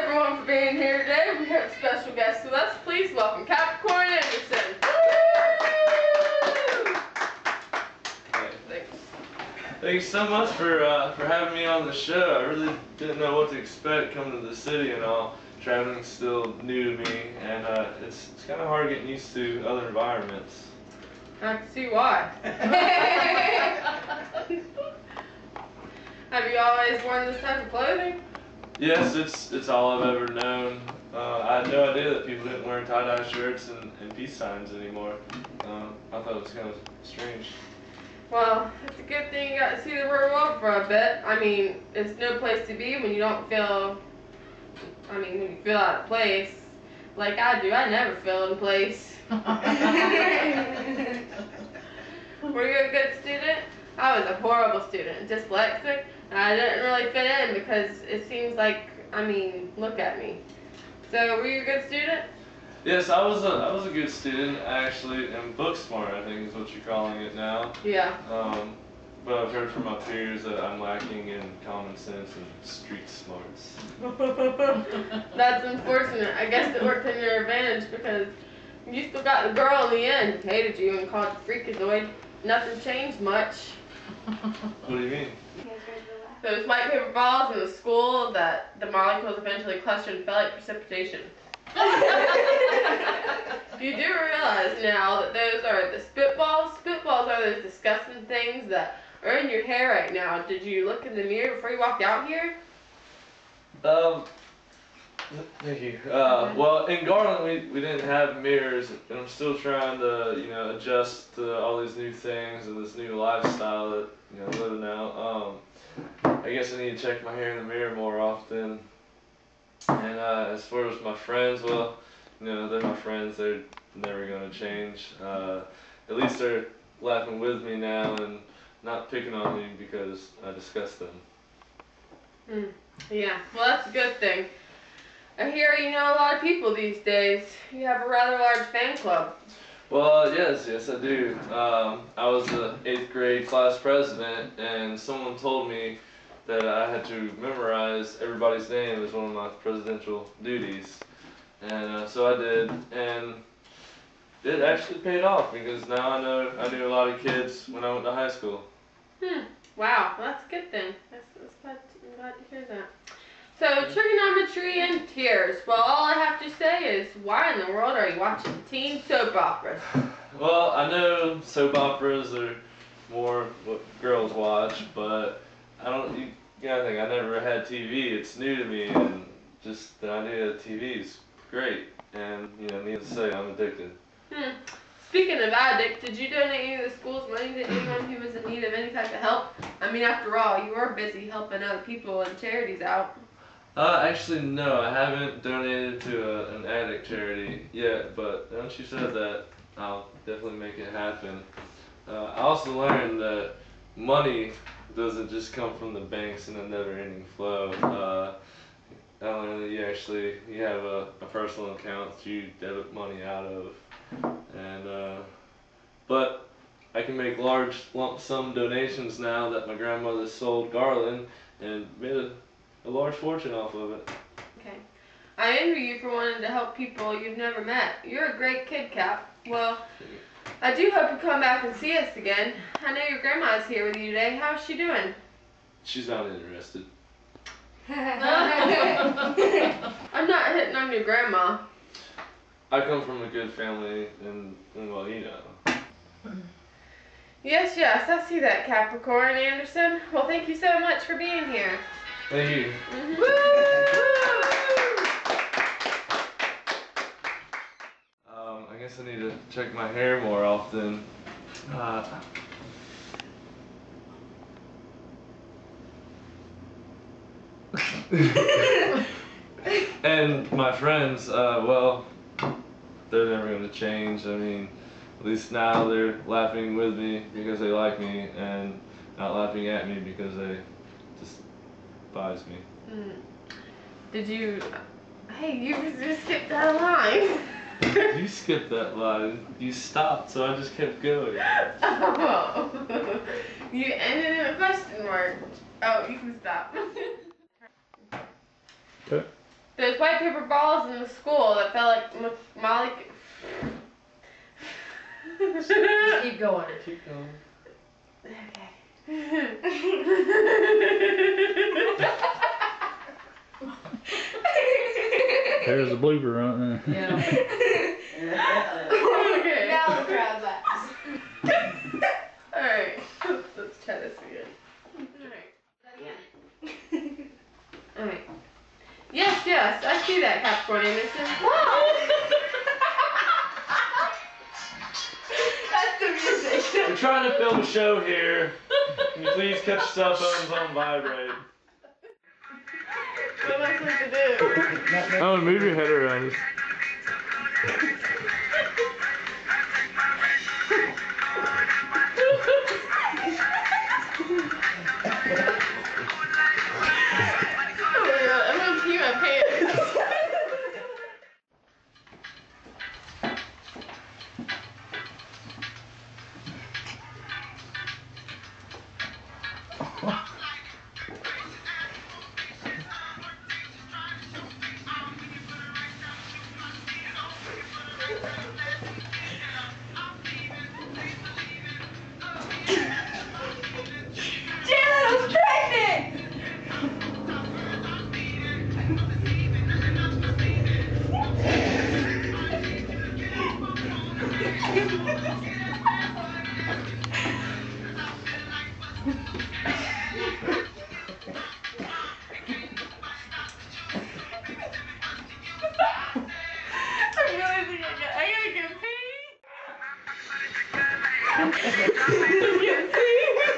everyone for being here today. We have a special guest with us. Please welcome Capricorn Anderson. Thanks. Thanks so much for having me on the show. I really didn't know what to expect coming to the city and all. Traveling's still new to me, and it's kind of hard getting used to other environments. I can see why. Have you always worn this type of clothing? Yes, it's all I've ever known. I had no idea that people didn't wear tie-dye shirts and peace signs anymore. I thought it was kind of strange. Well, it's a good thing you got to see the real world for a bit. I mean, it's no place to be when you don't feel, when you feel out of place. Like I do, I never feel in place. Were you a good student? I was a horrible student, dyslexic, and I didn't really fit in because it seems like, look at me. So, were you a good student? Yes, I was a good student. I actually am book smart, I think is what you're calling it now. Yeah. But I've heard from my peers that I'm lacking in common sense and street smarts. That's unfortunate. I guess it worked in your advantage because you still got the girl in the end. Hated you and called you freakazoid. Nothing changed much. What do you mean? Those white paper balls in the school that the molecules eventually clustered and fell like precipitation. You do realize now that those are the spitballs? Spitballs are those disgusting things that are in your hair right now. Did you look in the mirror before you walked out here? Thank you. Well, in Garland, we didn't have mirrors, and I'm still trying to, adjust to all these new things and this new lifestyle that, I'm living now. I guess I need to check my hair in the mirror more often. And as far as my friends, well, they're my friends. They're never going to change. At least they're laughing with me now and not picking on me because I discuss them. Yeah, well, that's a good thing. I hear you know a lot of people these days. You have a rather large fan club. Well, yes, I do. I was the 8th grade class president, and someone told me that I had to memorize everybody's name as one of my presidential duties. And so I did, and it actually paid off because now I knew a lot of kids when I went to high school. Wow, well, that's a good thing. I'm glad to hear that. So, trigonometry and tears. Well, all I have to say is, why in the world are you watching teen soap operas? Well, I know soap operas are more what girls watch, but you gotta think, I never had TV. It's new to me, and just the idea of TV is great. And, needless to say, I'm addicted. Speaking of addict, did you donate any of the school's money to anyone who was in need of any type of help? After all, you were busy helping other people and charities out. Actually, no, I haven't donated to an addict charity yet, but once you said that, I'll definitely make it happen. I also learned that money doesn't just come from the banks in a never-ending flow. I learned that you have a personal account that you debit money out of, and but I can make large lump sum donations now that my grandmother sold Garland and made a large fortune off of it. Okay. I envy you for wanting to help people you've never met. You're a great kid, Cap. Well, I do hope you come back and see us again. I know your grandma's here with you today. How's she doing? She's not interested. I'm not hitting on your grandma. I come from a good family, and well, Yes, I see that, Capricorn Anderson. Well, thank you so much for being here. Thank you. I guess I need to check my hair more often. And my friends, well, they're never going to change. At least now they're laughing with me because they like me and not laughing at me because they despise me. Did you... Hey, you just skipped that line. You skipped that line. You stopped, so I just kept going. Oh. You ended in a question mark. Oh, you can stop. Okay. There's white paper balls in the school that felt like Molly. Just keep going. Keep going. Okay. There's a blooper right there. Yeah. Okay. Now the crowd laughs. Alright. Let's try this again. Alright. Yes, yes, I see that, Capricorn Anderson. That's the music. We're trying to film a show here. Can you please catch your cell phones on vibrate? What am I supposed to do? Oh, move your head around. Oh my god, I'm gonna pee my pants. Jay Leno's pregnant! I really think I gotta get paid. Get paid.